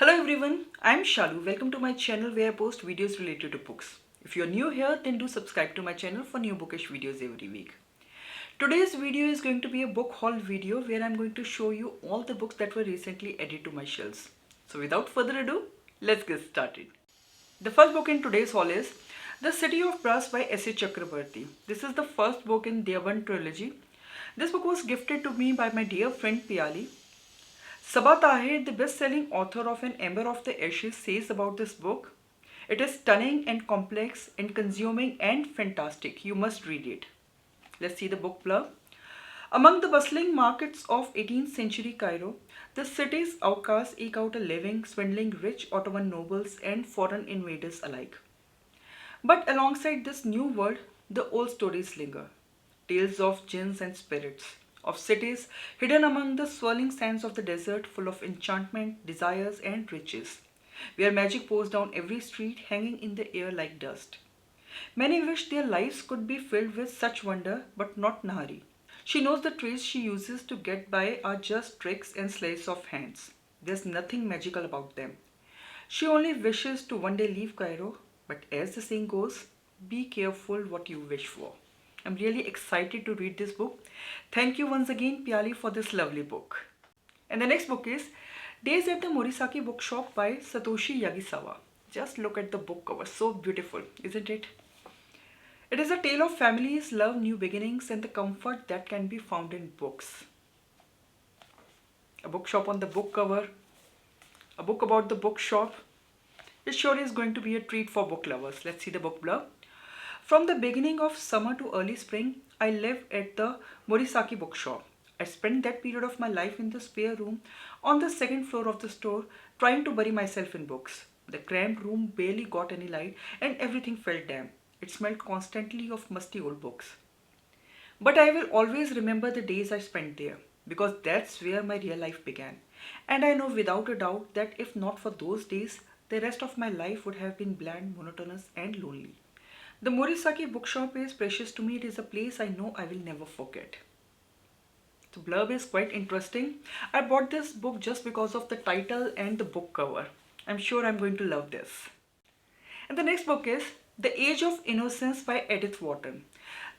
Hello everyone, I'm Shaloo. Welcome to my channel where I post videos related to books. If you're new here, then do subscribe to my channel for new bookish videos every week. Today's video is going to be a book haul video where I'm going to show you all the books that were recently added to my shelves. So without further ado, let's get started. The first book in today's haul is The City of Brass by S.A. Chakrabarti. This is the first book in Devan trilogy. This book was gifted to me by my dear friend Piali. Sabaa Tahir, the best-selling author of An Ember of the Ashes, says about this book, it is stunning and complex and consuming and fantastic. You must read it. Let's see the book blurb. Among the bustling markets of 18th century Cairo, the city's outcasts eke out a living, swindling rich Ottoman nobles and foreign invaders alike. But alongside this new world, the old stories linger. Tales of jinns and spirits, of cities hidden among the swirling sands of the desert, full of enchantment, desires and riches, where magic pours down every street, hanging in the air like dust. Many wish their lives could be filled with such wonder, but not Nahari. She knows the tricks she uses to get by are just tricks and sleights of hands. There's nothing magical about them. She only wishes to one day leave Cairo, but as the saying goes, be careful what you wish for. I'm really excited to read this book. Thank you once again, Piali, for this lovely book. And the next book is Days at the Morisaki Bookshop by Satoshi Yagisawa. Just look at the book cover, so beautiful, isn't it? It is a tale of families, love, new beginnings, and the comfort that can be found in books. A bookshop on the book cover, a book about the bookshop. It sure is going to be a treat for book lovers. Let's see the book blurb. From the beginning of summer to early spring, I lived at the Morisaki bookshop. I spent that period of my life in the spare room on the second floor of the store, trying to bury myself in books. The cramped room barely got any light and everything felt damp. It smelled constantly of musty old books. But I will always remember the days I spent there, because that's where my real life began. And I know without a doubt that if not for those days, the rest of my life would have been bland, monotonous and lonely. The Morisaki bookshop is precious to me. It is a place I know I will never forget. The blurb is quite interesting. I bought this book just because of the title and the book cover. I'm sure I'm going to love this. And the next book is The Age of Innocence by Edith Wharton.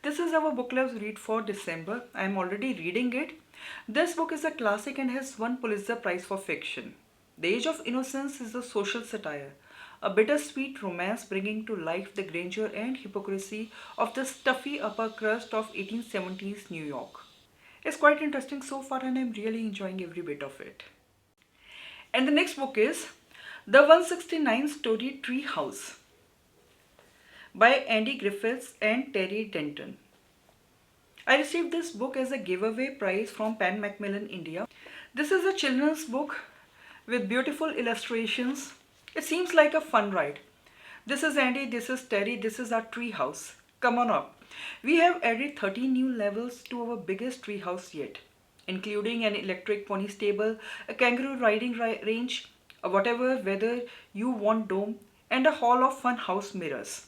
This is our book club's read for December. I am already reading it. This book is a classic and has won Pulitzer Prize for fiction. The Age of Innocence is a social satire, a bittersweet romance bringing to life the grandeur and hypocrisy of the stuffy upper crust of 1870s New York. It's quite interesting so far and I'm really enjoying every bit of it. And the next book is The 169 Story Treehouse by Andy Griffiths and Terry Denton. I received this book as a giveaway prize from Pan Macmillan India. This is a children's book with beautiful illustrations. It seems like a fun ride. This is Andy, this is Terry, this is our treehouse. Come on up. We have added 13 new levels to our biggest treehouse yet, including an electric pony stable, a kangaroo riding range, a whatever weather you want dome, and a hall of fun house mirrors.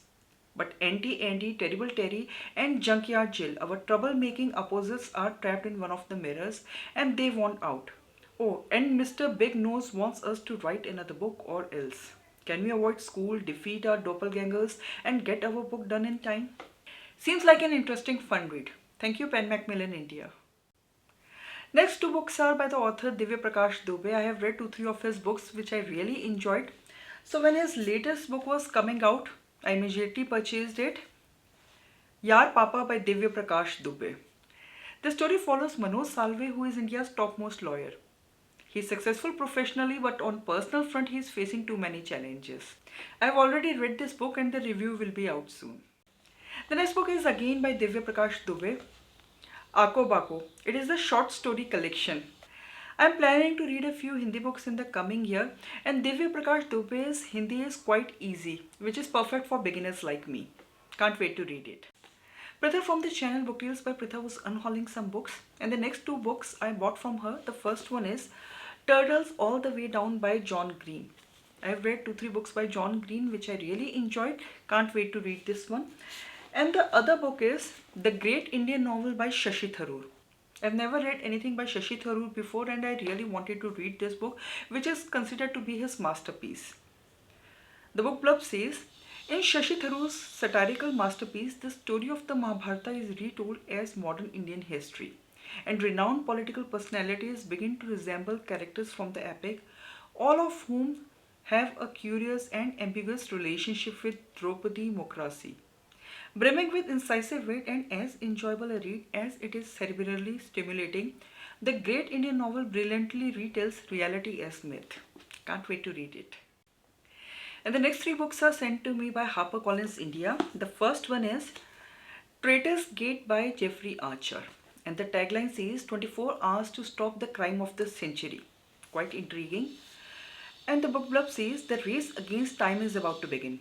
But Auntie Andy, Terrible Terry, and Junkyard Jill, our troublemaking opposites, are trapped in one of the mirrors and they want out. Oh, and Mr. Big Nose wants us to write another book or else. Can we avoid school, defeat our doppelgangers, and get our book done in time? Seems like an interesting fun read. Thank you, Pan Macmillan India. Next two books are by the author Divya Prakash Dubey. I have read 2-3 of his books which I really enjoyed. So when his latest book was coming out, I immediately purchased it. Yaar Papa by Divya Prakash Dubey. The story follows Manoj Salve, who is India's topmost lawyer. He is successful professionally, but on personal front he is facing too many challenges. I have already read this book and the review will be out soon. The next book is again by Divya Prakash Dubey, Ako Bako. It is a short story collection. I am planning to read a few Hindi books in the coming year, and Divya Prakash Dubey's Hindi is quite easy, which is perfect for beginners like me. Can't wait to read it. Pritha from the channel Book Deals by Pritha was unhauling some books, and the next two books I bought from her. The first one is Turtles All the Way Down by John Green. I have read 2-3 books by John Green which I really enjoyed. Can't wait to read this one. And the other book is The Great Indian Novel by Shashi Tharoor. I've never read anything by Shashi Tharoor before, and I really wanted to read this book, which is considered to be his masterpiece. The book blurb says, in Shashi Tharoor's satirical masterpiece, the story of the Mahabharata is retold as modern Indian history, and renowned political personalities begin to resemble characters from the epic, all of whom have a curious and ambiguous relationship with Draupadi Mukherjee. Brimming with incisive wit and as enjoyable a read as it is cerebrally stimulating, the great Indian novel brilliantly retells reality as myth. Can't wait to read it. And the next three books are sent to me by HarperCollins India. The first one is Traitor Gate by Jeffrey Archer. And the tagline says 24 hours to stop the crime of the century. Quite intriguing. And the book blurb says the race against time is about to begin.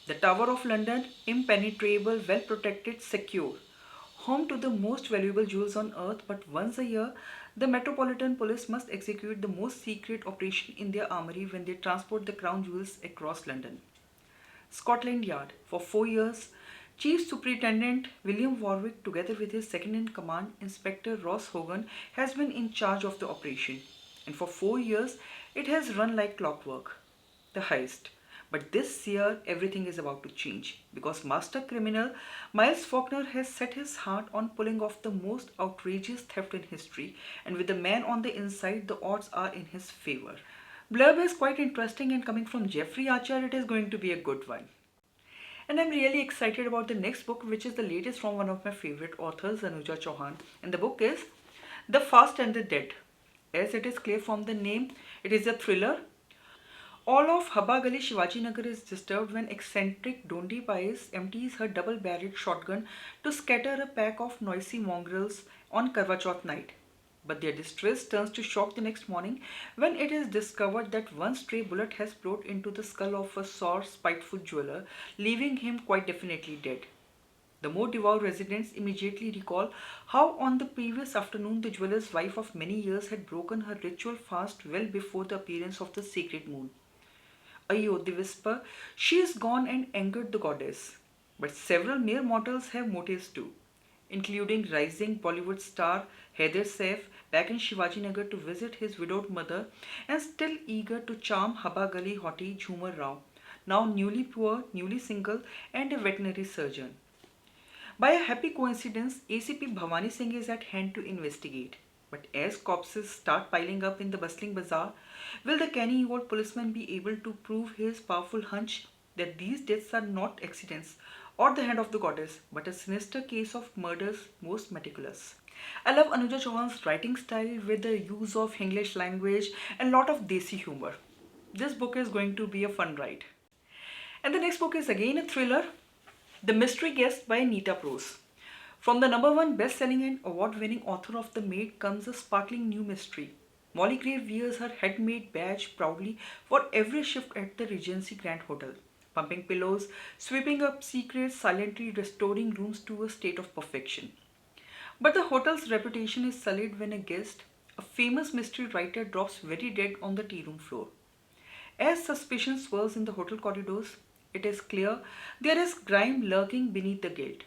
The Tower of London, impenetrable, well protected, secure. Home to the most valuable jewels on earth, but once a year, the Metropolitan Police must execute the most secret operation in their armory when they transport the crown jewels across London. Scotland Yard. For 4 years, Chief Superintendent William Warwick, together with his second-in-command, Inspector Ross Hogan, has been in charge of the operation. And for 4 years, it has run like clockwork. The heist. But this year, everything is about to change because master criminal Miles Faulkner has set his heart on pulling off the most outrageous theft in history, and with the man on the inside, the odds are in his favor. Blurb is quite interesting, and coming from Jeffrey Archer, it is going to be a good one. And I'm really excited about the next book, which is the latest from one of my favorite authors, Anuja Chauhan. And the book is The Fast and the Dead. As it is clear from the name, it is a thriller. All of Haba Gali Shivajinagar is disturbed when eccentric Dondi Pais empties her double-barreled shotgun to scatter a pack of noisy mongrels on Karwa Chauth night. But their distress turns to shock the next morning when it is discovered that one stray bullet has ploughed into the skull of a sore, spiteful jeweler, leaving him quite definitely dead. The more devout residents immediately recall how on the previous afternoon the jeweler's wife of many years had broken her ritual fast well before the appearance of the sacred moon. Ayo, they whisper, she is gone and angered the goddess. But several mere mortals have motives too, including rising Bollywood star Haider Saif back in Shivajinagar to visit his widowed mother and still eager to charm Haba Gali hottie Jhumar Rao, now newly poor, newly single and a veterinary surgeon. By a happy coincidence, ACP Bhavani Singh is at hand to investigate. But as corpses start piling up in the bustling bazaar, will the canny old policeman be able to prove his powerful hunch that these deaths are not accidents or the hand of the goddess, but a sinister case of murders most meticulous? I love Anuja Chauhan's writing style with the use of English language and lot of desi humor. This book is going to be a fun ride. And the next book is again a thriller, The Mystery Guest by Neeta Prose. From the #1 best-selling and award-winning author of The Maid comes a sparkling new mystery. Molly Grave wears her head-maid badge proudly for every shift at the Regency Grand Hotel, pumping pillows, sweeping up secrets, silently restoring rooms to a state of perfection. But the hotel's reputation is sullied when a guest, a famous mystery writer, drops very dead on the tea room floor. As suspicion swirls in the hotel corridors, it is clear there is crime lurking beneath the guilt,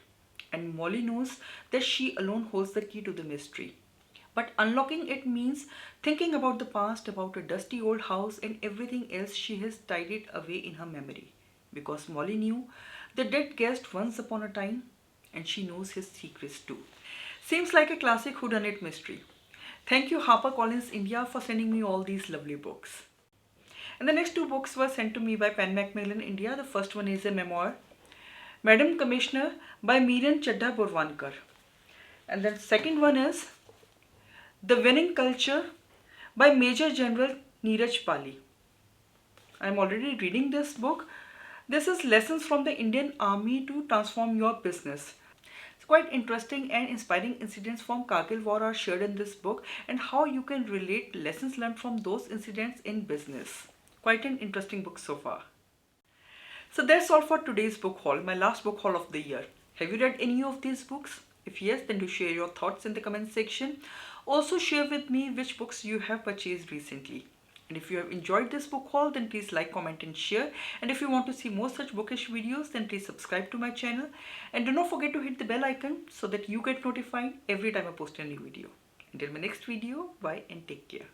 and Molly knows that she alone holds the key to the mystery. But unlocking it means thinking about the past, about a dusty old house and everything else she has tidied away in her memory. Because Molly knew the dead guest once upon a time, and she knows his secrets too. Seems like a classic whodunit mystery. Thank you HarperCollins India for sending me all these lovely books. And the next two books were sent to me by Pen Macmillan India. The first one is a memoir, Madam Commissioner by Miran Chadha Burwankar. And the second one is The Winning Culture by Major General Neeraj Pali. I am already reading this book. This is Lessons from the Indian Army to Transform Your Business. It's quite interesting and inspiring incidents from Kargil War are shared in this book and how you can relate lessons learned from those incidents in business. Quite an interesting book so far. So that's all for today's book haul, my last book haul of the year. Have you read any of these books? If yes, then do share your thoughts in the comment section. Also share with me which books you have purchased recently. And if you have enjoyed this book haul, then please like, comment and share. And if you want to see more such bookish videos, then please subscribe to my channel. And do not forget to hit the bell icon so that you get notified every time I post a new video. Until my next video, bye and take care.